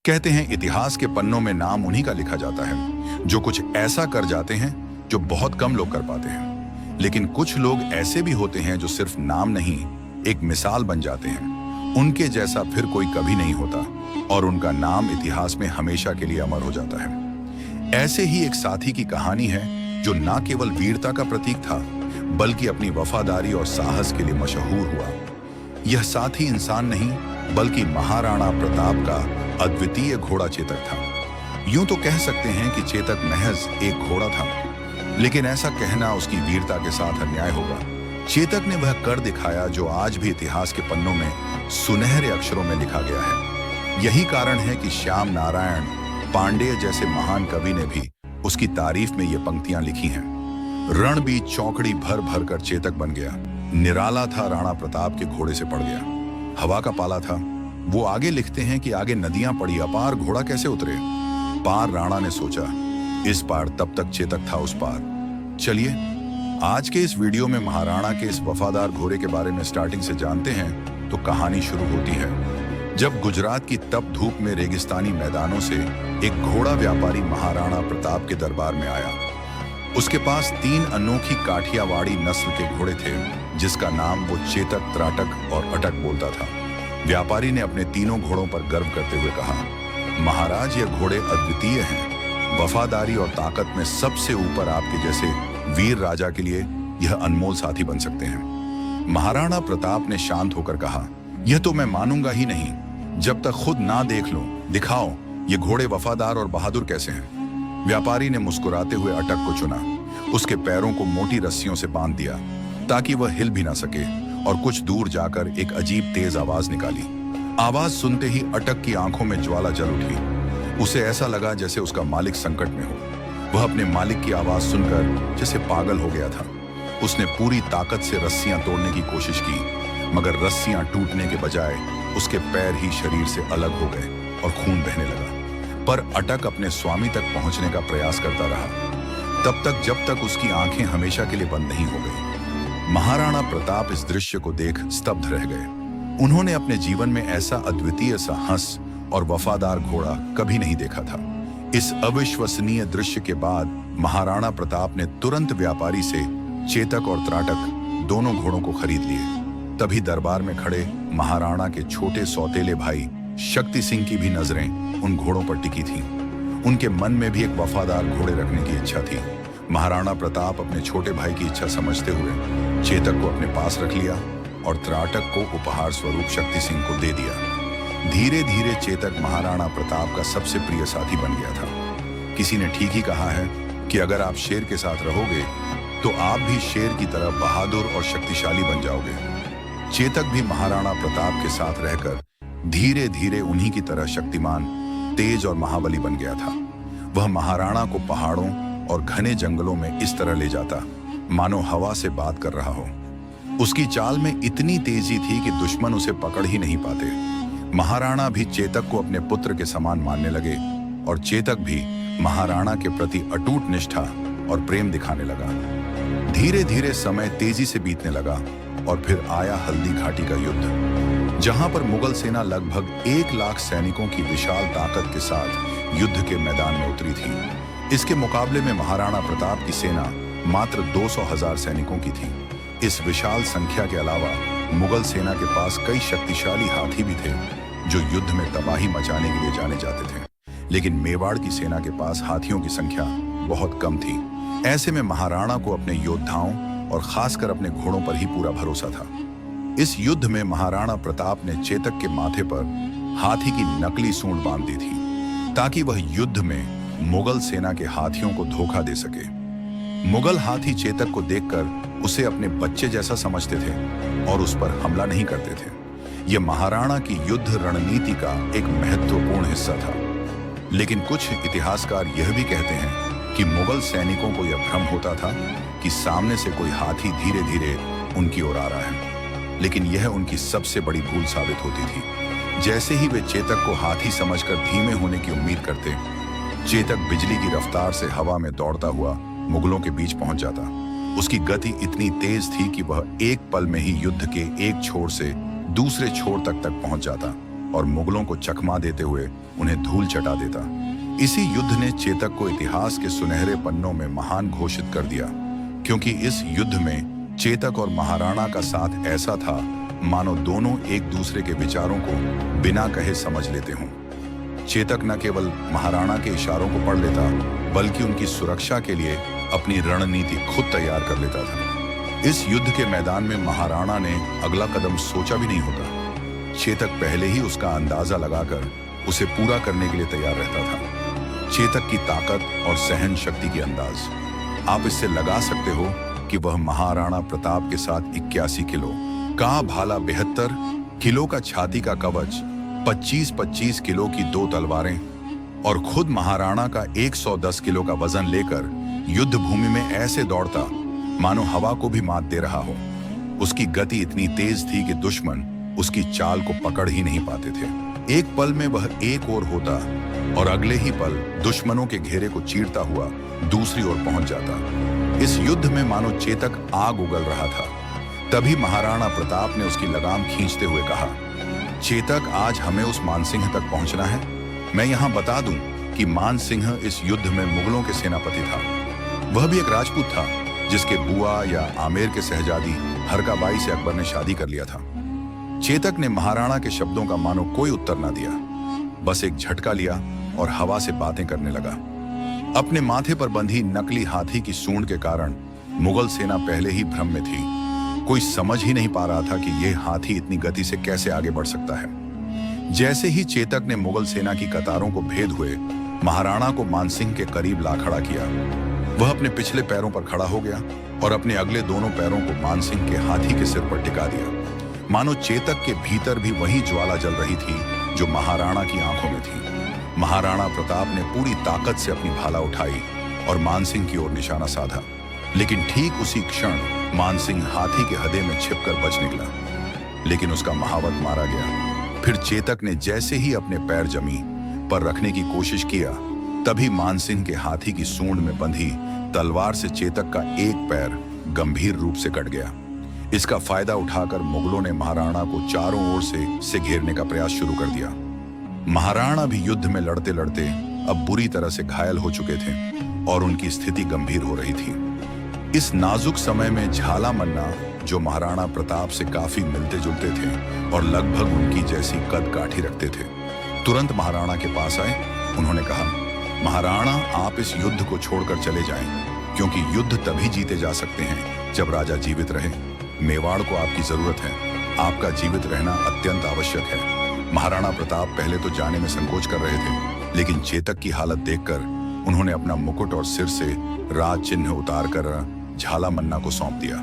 कहते हैं इतिहास के पन्नों में नाम उन्हीं का लिखा जाता है जो कुछ ऐसा कर जाते हैं जो बहुत कम लोग कर पाते हैं। लेकिन कुछ लोग ऐसे भी होते हैं जो सिर्फ नाम नहीं, एक मिसाल बन जाते हैं। उनके जैसा फिर कोई कभी नहीं होता और उनका नाम इतिहास में हमेशा के लिए अमर हो जाता है। ऐसे ही एक साथी की कहानी है जो न केवल वीरता का प्रतीक था बल्कि अपनी वफादारी और साहस के लिए मशहूर हुआ। यह साथी इंसान नहीं बल्कि महाराणा प्रताप का अद्वितीय घोड़ा चेतक था। यूं तो कह सकते हैं कि चेतक महज एक घोड़ा था, लेकिन ऐसा कहना उसकी वीरता के साथ अन्याय होगा। चेतक ने वह कर दिखाया जो आज भी इतिहास के पन्नों में सुनहरे अक्षरों में लिखा गया है। यही कारण है कि श्याम नारायण पांडेय जैसे महान कवि ने भी उसकी तारीफ में ये पंक्तियां लिखी हैं। रणबीच चौकड़ी भर भर कर चेतक बन गया, निराला था राणा प्रताप के घोड़े से पड़ गया, हवा का पाला था। वो आगे लिखते हैं कि आगे नदियां पड़ी अपार, घोड़ा कैसे उतरे पार। राणा ने सोचा इस पार, तब तक चेतक था उस पार। चलिए आज के इस वीडियो में महाराणा के इस वफादार घोड़े के बारे में स्टार्टिंग से जानते हैं। तो कहानी शुरू होती है जब गुजरात की तप धूप में रेगिस्तानी मैदानों से एक घोड़ा व्यापारी महाराणा प्रताप के दरबार में आया। उसके पास 3 अनोखी काठियावाड़ी नस्ल के घोड़े थे जिसका नाम वो चेतक, त्राटक और अटक बोलता था। व्यापारी ने अपने तीनों घोड़ों पर गर्व करते हुए कहा, महाराज ये घोड़े अद्वितीय हैं, वफादारी और ताकत में सबसे ऊपर आपके जैसे वीर राजा के लिए यह अनमोल साथी बन सकते हैं। महाराणा प्रताप ने शांत होकर कहा, यह तो मैं मानूंगा ही नहीं जब तक खुद ना देख लो। दिखाओ ये घोड़े वफादार और बहादुर कैसे हैं। व्यापारी ने मुस्कुराते हुए अटक को चुना, उसके पैरों को मोटी रस्सियों से बांध दिया ताकि वह हिल भी ना सके और कुछ दूर जाकर एक अजीब तेज आवाज निकाली। आवाज सुनते ही अटक की आंखों में ज्वाला जल उठी। उसे ऐसा लगा जैसे उसका मालिक संकट में हो। वह अपने मालिक की आवाज सुनकर जैसे पागल हो गया था। उसने पूरी ताकत से रस्सियां तोड़ने की कोशिश की, मगर रस्सियां टूटने के बजाय उसके पैर ही शरीर से अलग हो गए और खून बहने लगा। पर अटक अपने स्वामी तक पहुंचने का प्रयास करता रहा, तब तक जब तक उसकी आंखें हमेशा के लिए बंद नहीं हो गई। महाराणा प्रताप इस दृश्य को देख स्तब्ध रह गए। उन्होंने अपने जीवन में ऐसा अद्वितीय साहस और वफादार घोड़ा कभी नहीं देखा था। इस अविश्वसनीय दृश्य के बाद महाराणा प्रताप ने तुरंत व्यापारी से चेतक और त्राटक दोनों घोड़ों को खरीद लिए। तभी दरबार में खड़े महाराणा के छोटे सौतेले भाई शक्ति सिंह की भी नजरें उन घोड़ों पर टिकी थीं। उनके मन में भी एक वफादार घोड़े रखने की इच्छा थी। महाराणा प्रताप अपने छोटे भाई की इच्छा समझते हुए चेतक को अपने पास रख लिया और त्राटक को उपहार स्वरूप शक्ति सिंह को दे दिया। धीरे धीरे चेतक महाराणा प्रताप का सबसे प्रिय साथी बन गया था। किसी ने ठीक ही कहा है कि अगर आप शेर के साथ रहोगे तो आप भी शेर की तरह बहादुर और शक्तिशाली बन जाओगे। चेतक भी महाराणा प्रताप के साथ रहकर धीरे धीरे उन्हीं की तरह शक्तिमान, तेज और महाबली बन गया था। वह महाराणा को पहाड़ों और घने जंगलों में इस तरह ले जाता मानो हवा से बात कर रहा हो। उसकी चाल में इतनी तेजी थी कि दुश्मन उसे पकड़ ही नहीं पाते। महाराणा भी चेतक को अपने पुत्र के समान मानने लगे और चेतक भी महाराणा के प्रति अटूट निष्ठा और प्रेम दिखाने लगा। धीरे धीरे समय तेजी से बीतने लगा और फिर आया हल्दी घाटी का युद्ध, जहां पर मुगल सेना लगभग 1 लाख सैनिकों की विशाल ताकत के साथ युद्ध के मैदान में उतरी थी। इसके मुकाबले में महाराणा प्रताप की सेना मात्र 200,000 सैनिकों की थी। इस विशाल संख्या के अलावा मुगल सेना के पास कई शक्तिशाली हाथी भी थे जो युद्ध में तबाही मचाने के लिए जाने जाते थे। लेकिन मेवाड़ की सेना के पास हाथियों की संख्या बहुत कम थी। ऐसे में महाराणा को अपने योद्धाओं और खासकर अपने घोड़ों पर ही पूरा भरोसा था। इस युद्ध में महाराणा प्रताप ने चेतक के माथे पर हाथी की नकली सूंड बांध दी थी ताकि वह युद्ध में मुगल सेना के हाथियों को धोखा दे सके। मुगल हाथी चेतक को देखकर उसे अपने बच्चे जैसा समझते थे और उस पर हमला नहीं करते थे। यह महाराणा की युद्ध रणनीति का एक महत्वपूर्ण हिस्सा था। लेकिन कुछ इतिहासकार यह भी कहते हैं कि मुगल सैनिकों को यह भ्रम होता था कि सामने से कोई हाथी धीरे धीरे उनकी ओर आ रहा है। लेकिन यह उनकी सबसे बड़ी भूल साबित होती थी। जैसे ही वे चेतक को हाथी समझकर धीमे होने की उम्मीद करते, चेतक बिजली की रफ्तार से हवा में दौड़ता हुआ मुगलों के बीच पहुंच जाता। उसकी गति इतनी तेज थी कि वह एक पल में ही युद्ध के एक छोर से दूसरे छोर तक पहुंच जाता और मुगलों को चकमा देते हुए उन्हें धूल चटा देता। इसी युद्ध ने चेतक को इतिहास के सुनहरे पन्नों में महान घोषित कर दिया, क्योंकि इस युद्ध में चेतक और महाराणा का साथ ऐसा था मानो दोनों एक दूसरे के विचारों को बिना कहे समझ लेते हों। चेतक न केवल महाराणा के इशारों को पढ़ लेता, बल्कि उनकी सुरक्षा के लिए अपनी रणनीति खुद तैयार कर लेता था। इस युद्ध के मैदान में महाराणा ने अगला कदम सोचा भी नहीं होता। चेतक पहले ही उसका अंदाजा लगाकर उसे पूरा करने के लिए तैयार रहता था। चेतक की ताकत और सहन शक्ति की अंदाज आप इससे लगा सकते हो कि वह महाराणा प्रताप के साथ 81 किलो का भाला, 72 किलो का छाती का कवच, 25-25 किलो की 2 तलवारें और खुद महाराणा का 110 किलो का वजन लेकर युद्ध भूमि में ऐसे दौड़ता मानो हवा को भी मात दे रहा हो। उसकी गति इतनी तेज थी कि दुश्मन उसकी चाल को पकड़ ही नहीं पाते थे। एक पल में वह एक ओर होता और अगले ही पल दुश्मनों के घेरे को चीरता हुआ दूसरी ओर पहुंच जाता। इस युद्ध में मानो चेतक आग उगल रहा था। तभी महाराणा प्रताप ने उसकी लगाम खींचते हुए कहा, चेतक, आज हमें उस मानसिंह तक पहुंचना है। मैं यहां बता दूं कि मानसिंह इस युद्ध में मुगलों के सेनापति था। वह भी एक राजपूत था जिसके बुआ या आमेर के शहजादी हरकाबाई से अकबर ने शादी कर लिया था। चेतक ने महाराणा के शब्दों का मानो कोई उत्तर ना दिया, बस एक झटका लिया और हवा से बातें करने लगा। अपने माथे पर बंधी नकली हाथी की सूंड के कारण मुगल सेना पहले ही भ्रम में थी। कोई समझ ही नहीं पा रहा था कि यह हाथी इतनी गति से कैसे आगे बढ़ सकता है। जैसे ही चेतक ने मुगल सेना की कतारों को भेद हुए महाराणा को मानसिंह के करीब ला खड़ा किया, वह अपने पिछले पैरों पर खड़ा हो गया और अपने अगले दोनों पैरों को मानसिंह के हाथी के सिर पर टिका दिया। मानो चेतक के भीतर भी वही ज्वाला जल रही थी जो महाराणा की आंखों में थी। महाराणा प्रताप ने पूरी ताकत से अपनी भाला उठाई और मानसिंह की ओर निशाना साधा, लेकिन ठीक उसी क्षण मानसिंह हाथी के हदे में छिपकर बच निकला, लेकिन उसका महावत मारा गया। फिर चेतक ने जैसे ही अपने पैर जमीन पर रखने की कोशिश किया, तभी मानसिंह के हाथी की सूंड में बंधी तलवार से चेतक का एक पैर गंभीर रूप से कट गया। इसका फायदा उठाकर मुगलों ने महाराणा को चारों ओर से घेरने का प्रयास शुरू कर दिया। महाराणा भी युद्ध में लड़ते लड़ते अब बुरी तरह से घायल हो चुके थे और उनकी स्थिति गंभीर हो रही थी। इस नाजुक समय में झाला मन्ना, जो महाराणा प्रताप से काफी मिलते जुलते थे और लगभग उनकी जैसी कद काठी रखते थे, तुरंत महाराणा के पास आए। उन्होंने कहा, महाराणा, आप इस युद्ध को छोड़कर चले जाएं, क्योंकि युद्ध तभी जीते जा सकते हैं जब राजा जीवित रहे। मेवाड़ को आपकी जरूरत है। आपका जीवित रहना अत्यंत आवश्यक है। महाराणा प्रताप पहले तो जाने में संकोच कर रहे थे, लेकिन चेतक की हालत देखकर उन्होंने अपना मुकुट और सिर से राज चिन्ह उतारकर झाला मन्ना को सौंप दिया।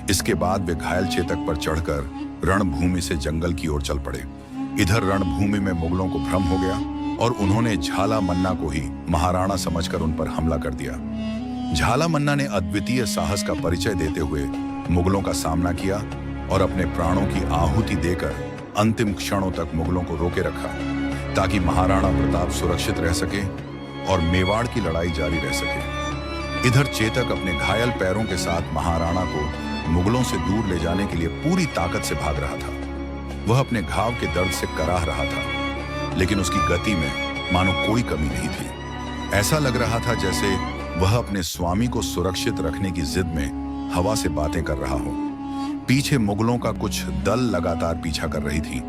इसके बाद वे घायल चेतक पर चढ़कर रणभूमि से जंगल की ओर चल पड़े। इधर रणभूमि में मुगलों को भ्रम हो गया और उन्होंने झाला मन्ना को ही महाराणा समझकर उन पर हमला कर दिया। झाला मन्ना ने अद्वितीय साहस का परिचय देते हुए मुगलों का सामना किया और अपने प्राणों की आहुति देकर अंतिम क्षणों तक मुगलों को रोके रखा, ताकि महाराणा प्रताप सुरक्षित रह सके और मेवाड़ की लड़ाई जारी रह सके। इधर चेतक अपने घायल पैरों के साथ महाराणा को मुगलों से दूर ले जाने के लिए पूरी ताकत से भाग रहा था। वह अपने घाव के दर्द से कराह रहा था, लेकिन उसकी गति में मानो कोई कमी नहीं थी। ऐसा लग रहा था जैसे वह अपने स्वामी को सुरक्षित रखने की जिद में हवा से बातें कर रहा हो। पीछे मुगलों का कुछ दल लगातार पीछा कर रही थी।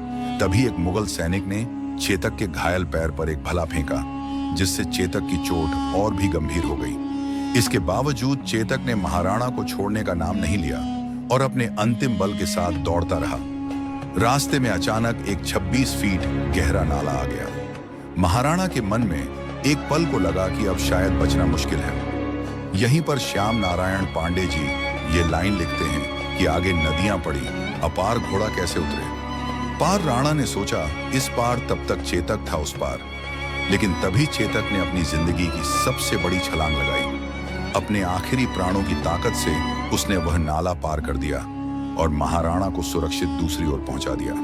तभी एक मुगल सैनिक ने चेतक के घायल पैर पर एक भला फेंका, जिससे चेतक की चोट और भी गंभीर हो गई। इसके बावजूद चेतक ने महाराणा को छोड़ने का नाम नहीं लिया और अपने अंतिम बल के साथ दौड़ता रहा। रास्ते में अचानक एक 26 फीट गहरा नाला आ गया। महाराणा के मन में एक पल को लगा कि अब शायद बचना मुश्किल है। यहीं पर श्याम नारायण पांडे जी ये लाइन लिखते हैं कि आगे नदियां पड़ी, अपार घोड़ा कैसे उतरे। पार राणा ने सोचा, इस पार तब तक चेतक था उस पार। लेकिन तभी चेतक ने अपनी जिंदगी की सबसे बड़ी छलांग लगाई। अपने आखिरी प्राणों की ताकत से उसने वह नाला पार कर दिया और महाराणा को सुरक्षित दूसरी ओर पहुंचा दिया।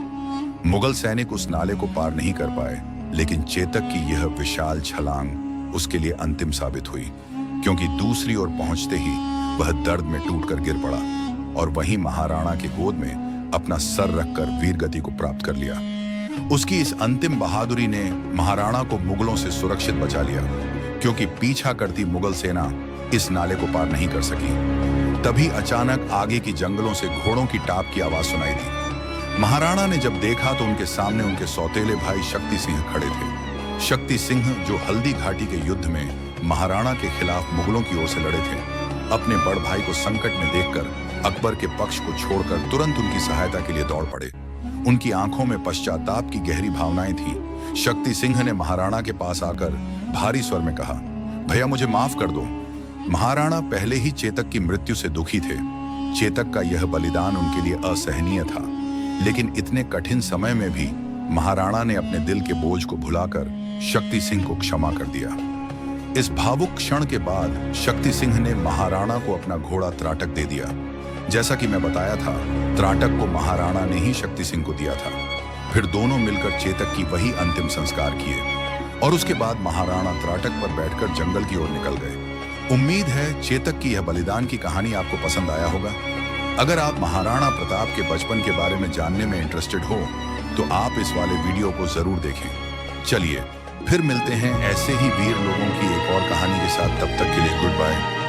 मुगल सैनिक उस नाले को पार नहीं कर पाए, लेकिन चेतक की यह विशाल छलांग उसके लिए अंतिम साबित हुई, क्योंकि दूसरी ओर पहुंचते ही वह दर्द में टूटकर गिर पड़ा और वहीं महाराणा की गोद में अपना सर रखकर वीरगति को प्राप्त कर लिया। उसकी इस अंतिम बहादुरी ने महाराणा को मुगलों से सुरक्षित बचा लिया, क्योंकि पीछा करती मुगल सेना इस नाले को पार नहीं कर सकी। तभी अचानक आगे की जंगलों से घोड़ों की टाप की आवाज सुनाई दी। महाराणा ने जब देखा तो उनके सामने उनके सौतेले भाई शक्ति सिंह खड़े थे। शक्ति सिंह जो हल्दी घाटी के युद्ध में महाराणा के खिलाफ मुगलों की ओर से लड़े थे, अपने बड़ भाई को संकट में देखकर अकबर के पक्ष को छोड़कर तुरंत उनकी सहायता के लिए दौड़ पड़े। उनकी आंखों में पश्चाताप की गहरी भावनाएं थी। शक्ति सिंह ने महाराणा के पास आकर भारी स्वर में कहा, भैया मुझे माफ कर दो। महाराणा पहले ही चेतक की मृत्यु से दुखी थे। चेतक का यह बलिदान उनके लिए असहनीय था, लेकिन इतने कठिन समय में भी महाराणा ने अपने दिल के बोझ को भुलाकर शक्ति सिंह को क्षमा कर दिया। इस भावुक क्षण के बाद शक्ति सिंह ने महाराणा को अपना घोड़ा त्राटक दे दिया। जैसा कि मैं बताया था, त्राटक को महाराणा ने ही शक्ति सिंह को दिया था। फिर दोनों मिलकर चेतक की वही अंतिम संस्कार किए और उसके बाद महाराणा त्राटक पर बैठकर जंगल की ओर निकल गए। उम्मीद है चेतक की यह बलिदान की कहानी आपको पसंद आया होगा। अगर आप महाराणा प्रताप के बचपन के बारे में जानने में इंटरेस्टेड हो तो आप इस वाले वीडियो को जरूर देखें। चलिए फिर मिलते हैं ऐसे ही वीर लोगों की एक और कहानी के साथ। तब तक के लिए गुड बाय।